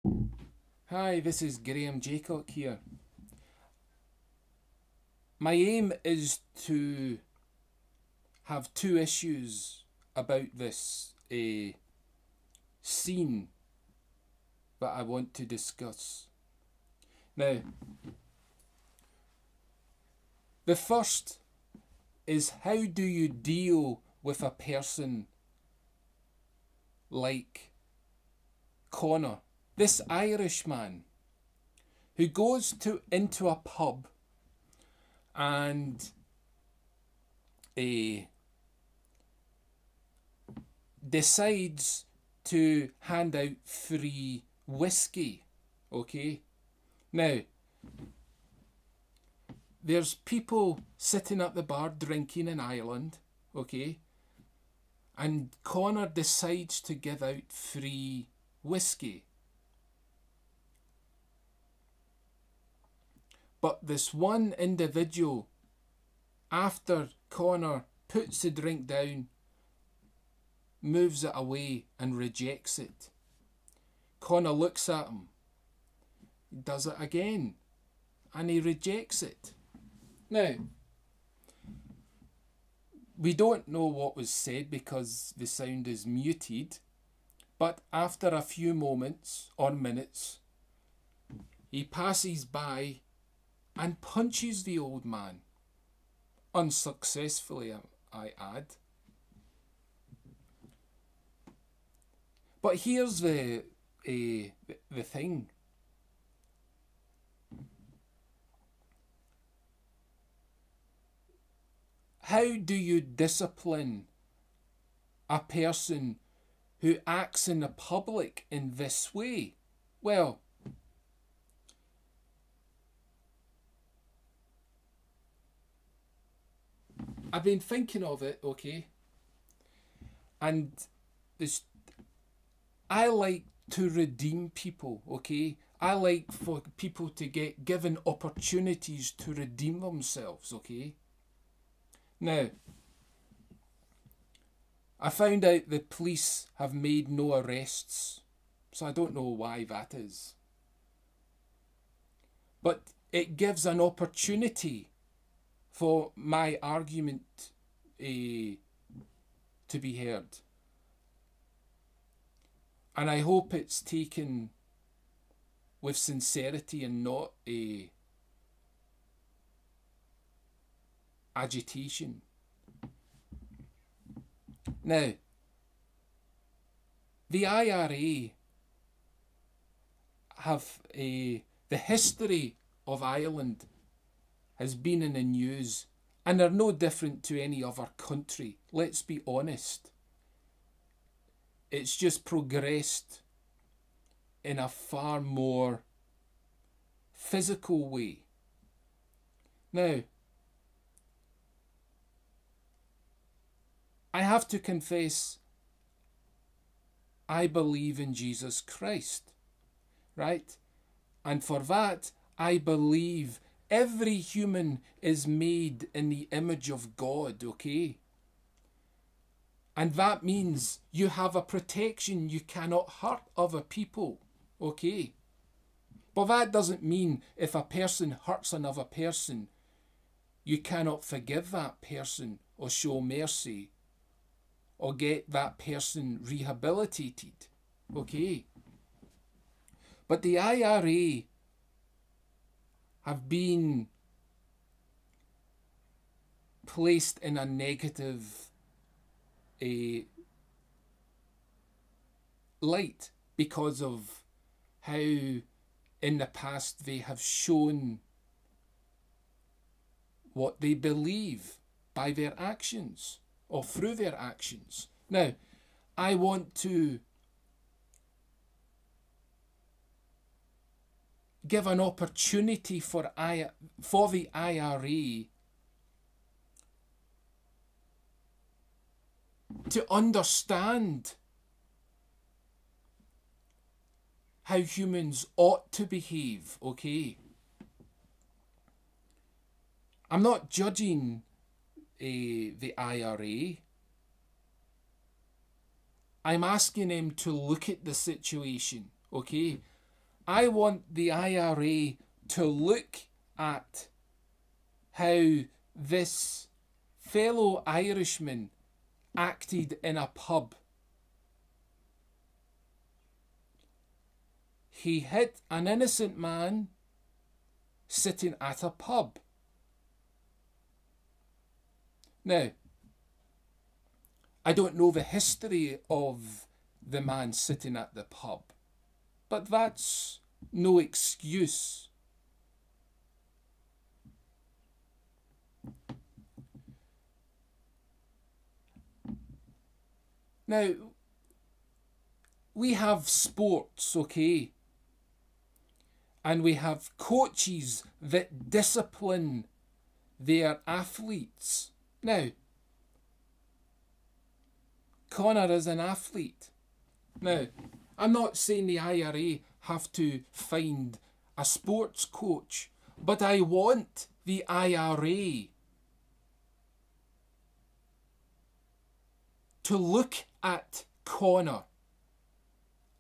Hi, this is Graham Jeacocke here. My aim is to have two issues about this scene that I want to discuss. Now, the first is, how do you deal with a person like Connor, this Irishman, who goes into a pub and decides to hand out free whisky. Okay? Now, there's people sitting at the bar drinking in Ireland. Okay? And Connor decides to give out free whisky. But this one individual, after Connor puts the drink down, moves it away and rejects it. Connor looks at him, does it again, and he rejects it. Now, we don't know what was said because the sound is muted, but after a few moments or minutes, he passes by and punches the old man. Unsuccessfully, I add. But here's the thing. How do you discipline a person who acts in the public in this way? Well, I've been thinking of it, okay? And this, I like to redeem people, okay? I like for people to get given opportunities to redeem themselves, okay? Now, I found out the police have made no arrests, so I don't know why that is. But it gives an opportunity for my argument to be heard. And I hope it's taken with sincerity and not agitation. Now, the IRA have the history of Ireland has been in the news, and they're no different to any other country. Let's be honest. It's just progressed in a far more physical way. Now, I have to confess, I believe in Jesus Christ, right? And for that, I believe every human is made in the image of God, okay? And that means you have a protection. You cannot hurt other people, okay? But that doesn't mean if a person hurts another person, you cannot forgive that person or show mercy or get that person rehabilitated, okay? But the IRA have been placed in a negative light because of how in the past they have shown what they believe by their actions or through their actions. Now, I want to give an opportunity for the IRA to understand how humans ought to behave, okay? I'm not judging the IRA. I'm asking them to look at the situation, okay? I want the IRA to look at how this fellow Irishman acted in a pub. He hit an innocent man sitting at a pub. Now, I don't know the history of the man sitting at the pub, but that's no excuse. Now, we have sports, okay? And we have coaches that discipline their athletes. Now, Connor is an athlete. Now, I'm not saying the IRA have to find a sports coach, but I want the IRA to look at Connor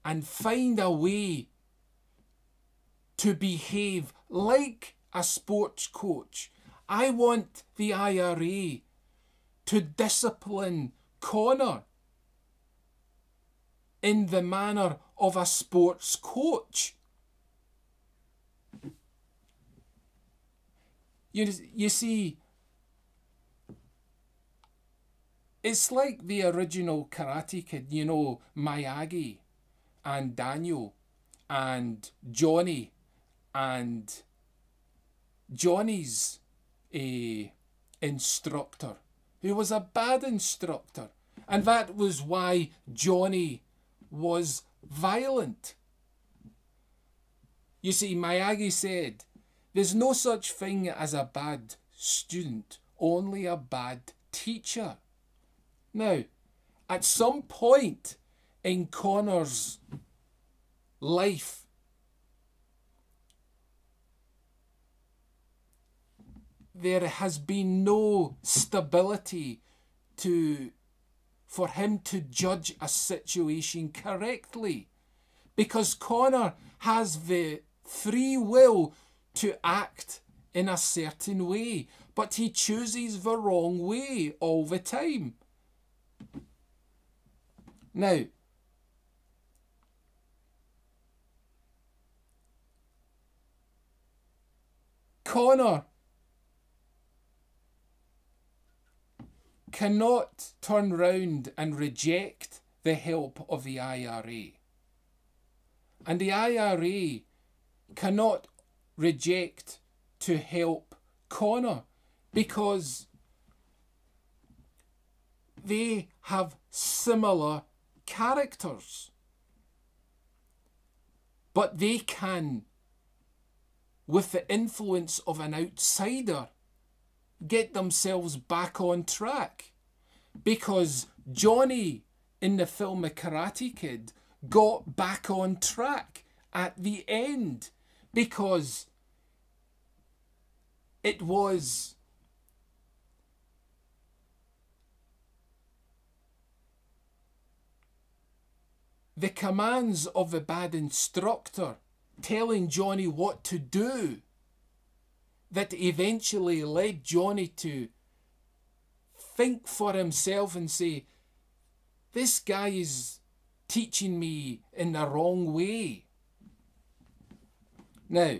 and find a way to behave like a sports coach. I want the IRA to discipline Connor in the manner of a sports coach. You see, it's like the original Karate Kid, you know, Miyagi and Daniel and Johnny and Johnny's instructor, who was a bad instructor. And that was why Johnny was violent. You see, Miyagi said, there's no such thing as a bad student, only a bad teacher. Now, at some point in Connor's life, there has been no stability for him to judge a situation correctly, because Connor has the free will to act in a certain way, but he chooses the wrong way all the time. Now, Connor cannot turn round and reject the help of the IRA. And the IRA cannot reject to help Connor because they have similar characters. But they can, with the influence of an outsider, get themselves back on track. Because Johnny in the film The Karate Kid got back on track at the end, because it was the commands of the bad instructor telling Johnny what to do that eventually led Johnny to think for himself and say, this guy is teaching me in the wrong way. Now,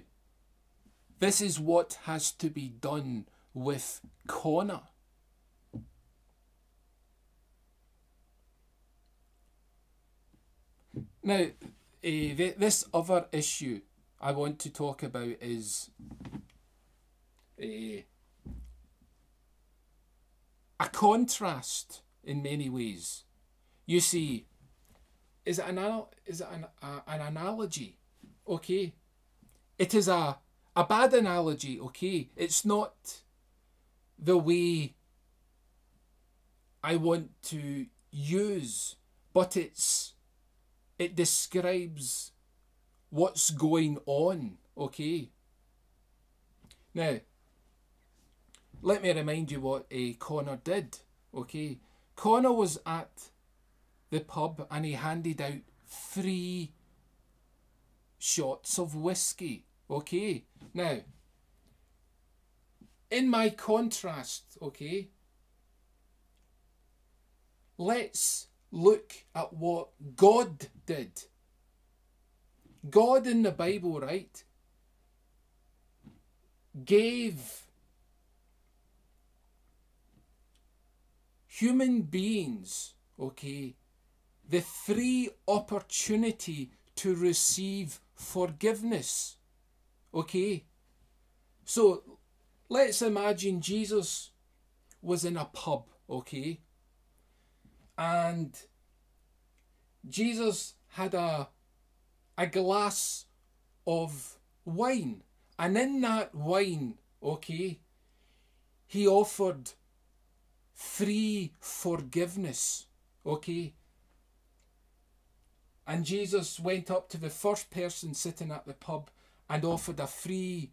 this is what has to be done with Connor. Now, this other issue I want to talk about is a contrast in many ways. You see, is it an analogy? Okay. It is a bad analogy, okay? It's not the way I want to use, but it describes what's going on, okay? Now, let me remind you what Connor did, okay? Connor was at the pub and he handed out free shots of whisky. Okay, now, in my contrast, okay, let's look at what God did. God in the Bible, right, gave human beings, okay, the free opportunity to receive forgiveness. Okay? So, let's imagine Jesus was in a pub, okay? And Jesus had a glass of wine. And in that wine, okay, he offered free forgiveness, okay? And Jesus went up to the first person sitting at the pub and offered a free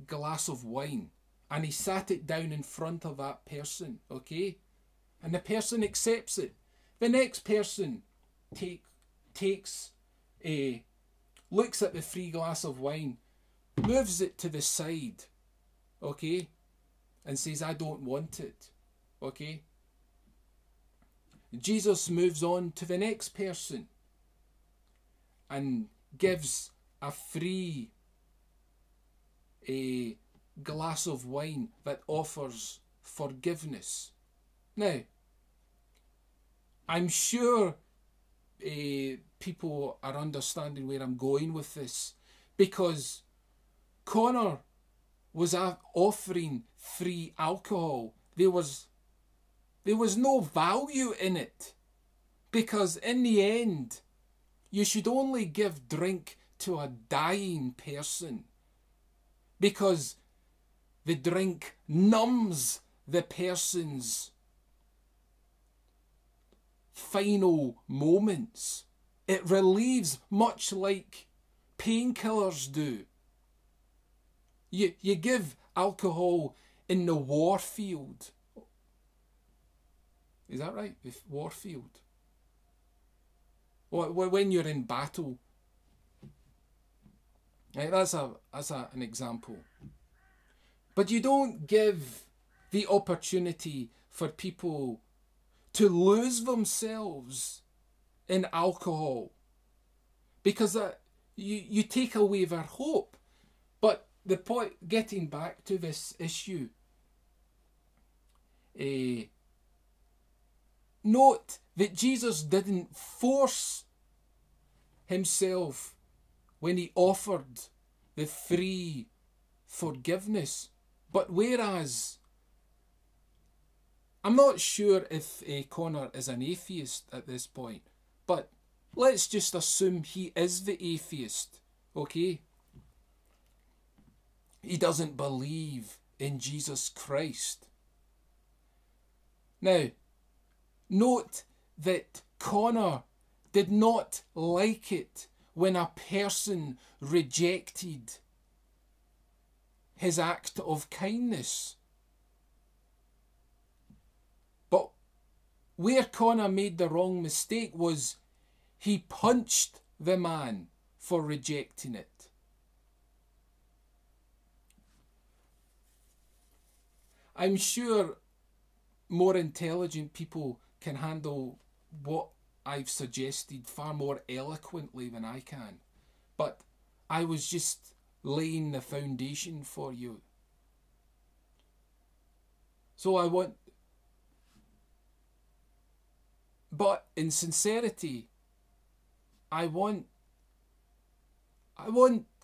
glass of wine. And he sat it down in front of that person, okay? And the person accepts it. The next person looks at the free glass of wine, moves it to the side, okay? And says, I don't want it, okay? Jesus moves on to the next person and gives a free glass of wine that offers forgiveness. Now, I'm sure people are understanding where I'm going with this, because Connor was offering free alcohol. There was no value in it, because in the end, you should only give drink to a dying person, because the drink numbs the person's final moments. It relieves, much like painkillers do. You give alcohol in the war field. Is that right? The war field. When you're in battle. Right, that's an example. But you don't give the opportunity for people to lose themselves in alcohol, because you take away their hope. But the point, getting back to this issue, note that Jesus didn't force himself when he offered the free forgiveness. But whereas, I'm not sure if Connor is an atheist at this point, but let's just assume he is the atheist, okay? He doesn't believe in Jesus Christ. Now, note that Connor did not like it when a person rejected his act of kindness. But where Connor made the wrong mistake was he punched the man for rejecting it. I'm sure more intelligent people can handle what I've suggested far more eloquently than I can. But I was just laying the foundation for you. So but in sincerity, I want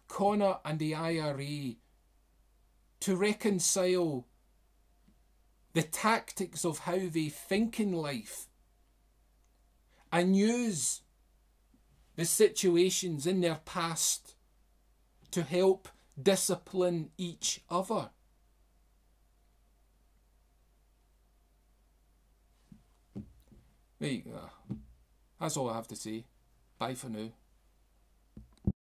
Connor and the IRA to reconcile the tactics of how they think in life and use the situations in their past to help discipline each other. There you go. That's all I have to say. Bye for now.